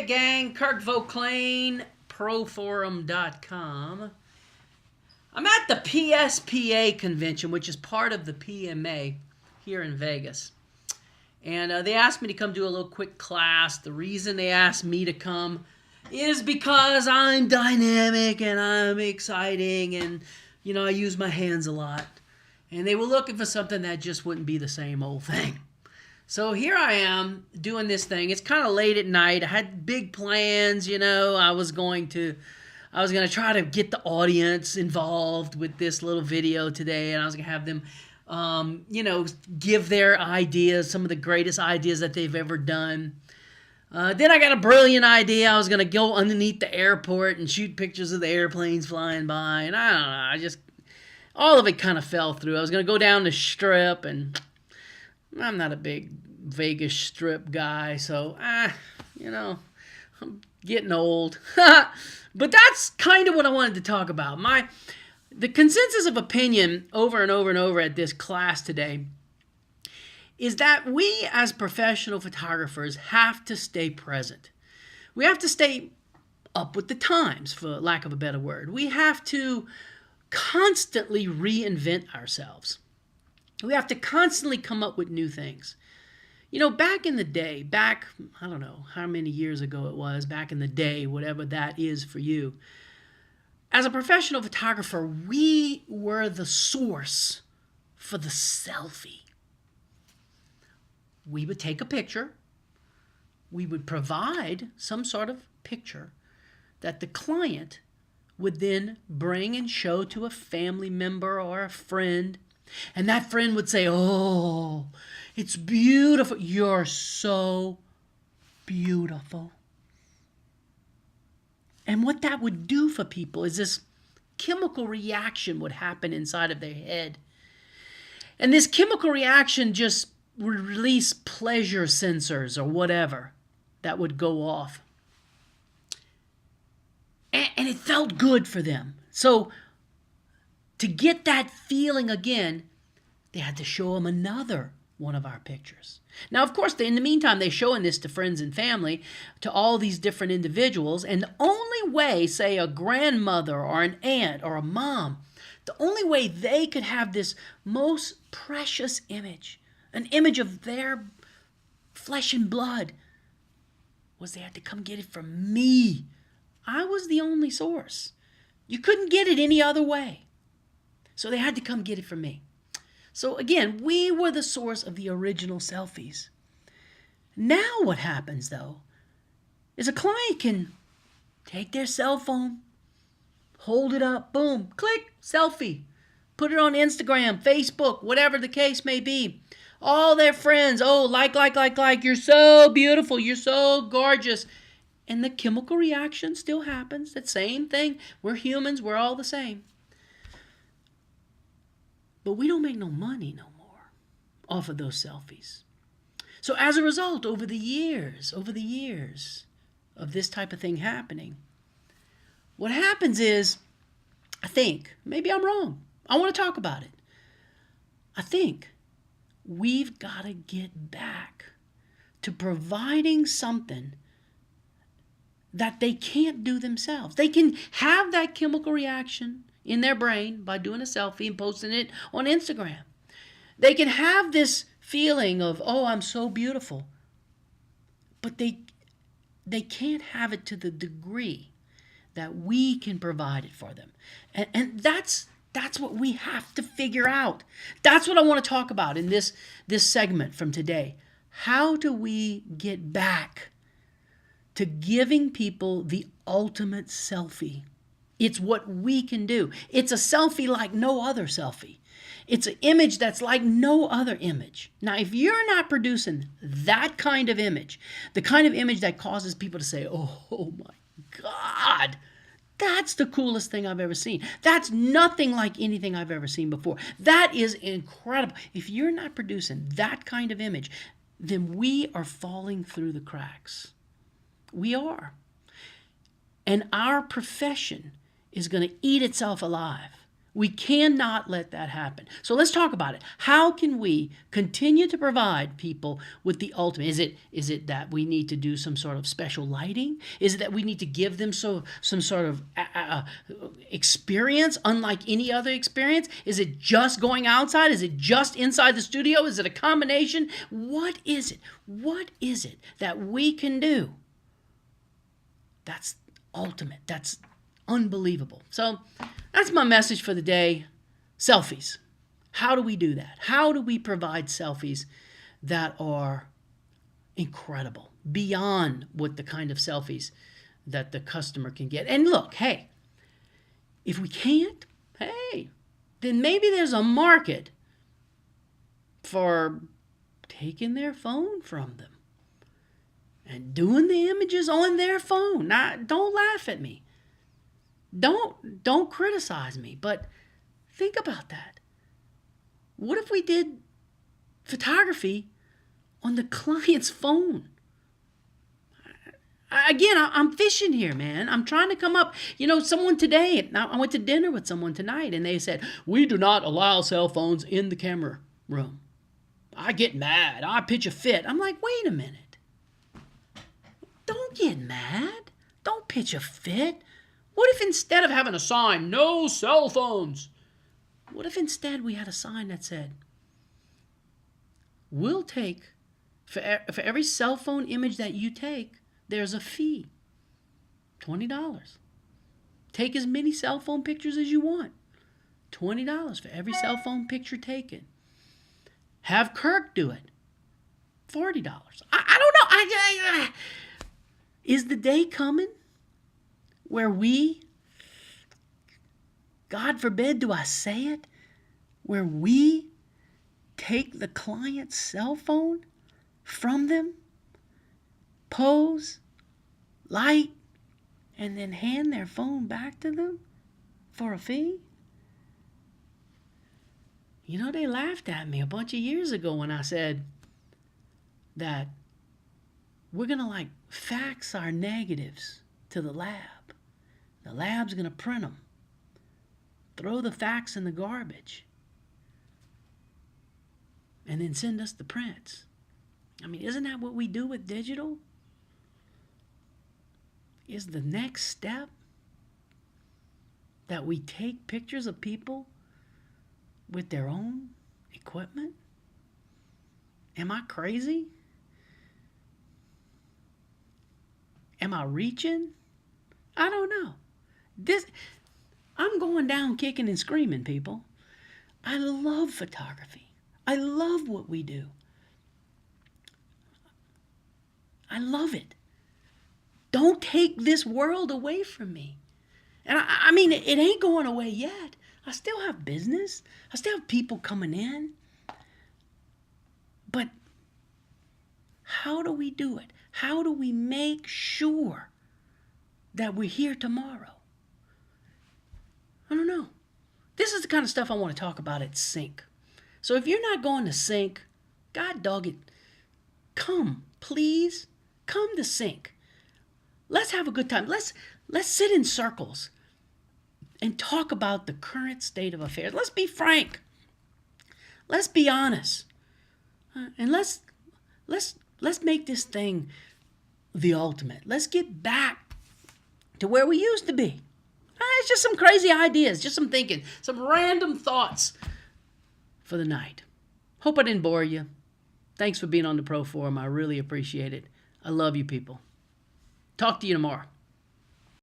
Hey gang, Kirk Voclain, proforum.com. I'm at the PSPA convention, which is part of the PMA here in Vegas. And they asked me to come do a little quick class. The reason they asked me to come is because I'm dynamic and I'm exciting and, I use my hands a lot. And they were looking for something that just wouldn't be the same old thing. So here I am doing this thing. It's kind of late at night. I had big plans, I was going to try to get the audience involved with this little video today, and I was going to have them, give their ideas, some of the greatest ideas that they've ever done. Then I got a brilliant idea. I was going to go underneath the airport and shoot pictures of the airplanes flying by, and I don't know, all of it kind of fell through. I was going to go down the Strip, and I'm not a big Vegas Strip guy, so, I'm getting old. But that's kind of what I wanted to talk about. The consensus of opinion over and over and over at this class today is that we as professional photographers have to stay present. We have to stay up with the times, for lack of a better word. We have to constantly reinvent ourselves. We have to constantly come up with new things. Back in the day, I don't know how many years ago it was, back in the day, whatever that is for you, as a professional photographer, we were the source for the selfie. We would take a picture. We would provide some sort of picture that the client would then bring and show to a family member or a friend. And that friend would say, "Oh, it's beautiful. You're so beautiful." And what that would do for people is this chemical reaction would happen inside of their head. And this chemical reaction just would release pleasure sensors or whatever that would go off. And it felt good for them. So to get that feeling again, they had to show them another one of our pictures. Now, of course, in the meantime, they're showing this to friends and family, to all these different individuals. And the only way, say, a grandmother or an aunt or a mom, the only way they could have this most precious image, an image of their flesh and blood, was they had to come get it from me. I was the only source. You couldn't get it any other way. So they had to come get it from me. So again, we were the source of the original selfies. Now what happens, though, is a client can take their cell phone, hold it up, boom, click, selfie. Put it on Instagram, Facebook, whatever the case may be. All their friends, like, you're so beautiful, you're so gorgeous. And the chemical reaction still happens, that same thing. We're humans, we're all the same. But we don't make no money no more off of those selfies. So as a result, over the years of this type of thing happening, what happens is, I think, maybe I'm wrong, I want to talk about it. I think we've got to get back to providing something that they can't do themselves. They can have that chemical reaction in their brain by doing a selfie and posting it on Instagram. They can have this feeling of, I'm so beautiful. But they can't have it to the degree that we can provide it for them. And that's what we have to figure out. That's what I want to talk about in this segment from today. How do we get back to giving people the ultimate selfie? It's what we can do. It's a selfie like no other selfie. It's an image that's like no other image. Now, if you're not producing that kind of image, the kind of image that causes people to say, oh my God, that's the coolest thing I've ever seen. That's nothing like anything I've ever seen before. That is incredible. If you're not producing that kind of image, then we are falling through the cracks. We are. And our profession is going to eat itself alive. We cannot let that happen. So let's talk about it. How can we continue to provide people with the ultimate? Is it that we need to do some sort of special lighting? Is it that we need to give them some sort of experience unlike any other experience? Is it just going outside? Is it just inside the studio? Is it a combination? What is it? What is it that we can do? That's ultimate. That's unbelievable. So that's my message for the day. Selfies. How do we do that? How do we provide selfies that are incredible, beyond what the kind of selfies that the customer can get? And look, hey, if we can't, hey, then maybe there's a market for taking their phone from them and doing the images on their phone. Now, don't laugh at me. Don't criticize me, but think about that. What if we did photography on the client's phone? Again, I'm fishing here, man. I'm trying to come up. Someone today, I went to dinner with someone tonight, and they said, we do not allow cell phones in the camera room. I get mad. I pitch a fit. I'm like, wait a minute. Don't get mad. Don't pitch a fit. What if instead of having a sign, no cell phones, what if instead we had a sign that said, we'll take, for every cell phone image that you take, there's a fee, $20. Take as many cell phone pictures as you want, $20 for every cell phone picture taken. Have Kirk do it, $40. I don't know. Is the day coming where we, God forbid, do I say it, where we take the client's cell phone from them, pose, light, and then hand their phone back to them for a fee? They laughed at me a bunch of years ago when I said that we're going to fax our negatives to the lab. The lab's going to print them. Throw the fax in the garbage. And then send us the prints. Isn't that what we do with digital? Is the next step that we take pictures of people with their own equipment? Am I crazy? Am I reaching? I don't know. I'm going down kicking and screaming, people. I love photography. I love what we do. I love it. Don't take this world away from me. And it ain't going away yet. I still have business. I still have people coming in. But how do we do it? How do we make sure that we're here tomorrow? I don't know. This is the kind of stuff I want to talk about at Sync. So if you're not going to Sync, God dog it, come, please. Come to Sync. Let's have a good time. Let's sit in circles and talk about the current state of affairs. Let's be frank. Let's be honest. And let's make this thing the ultimate. Let's get back to where we used to be. It's just some crazy ideas, just some thinking, some random thoughts for the night. Hope I didn't bore you. Thanks for being on the Pro Forum. I really appreciate it. I love you people. Talk to you tomorrow.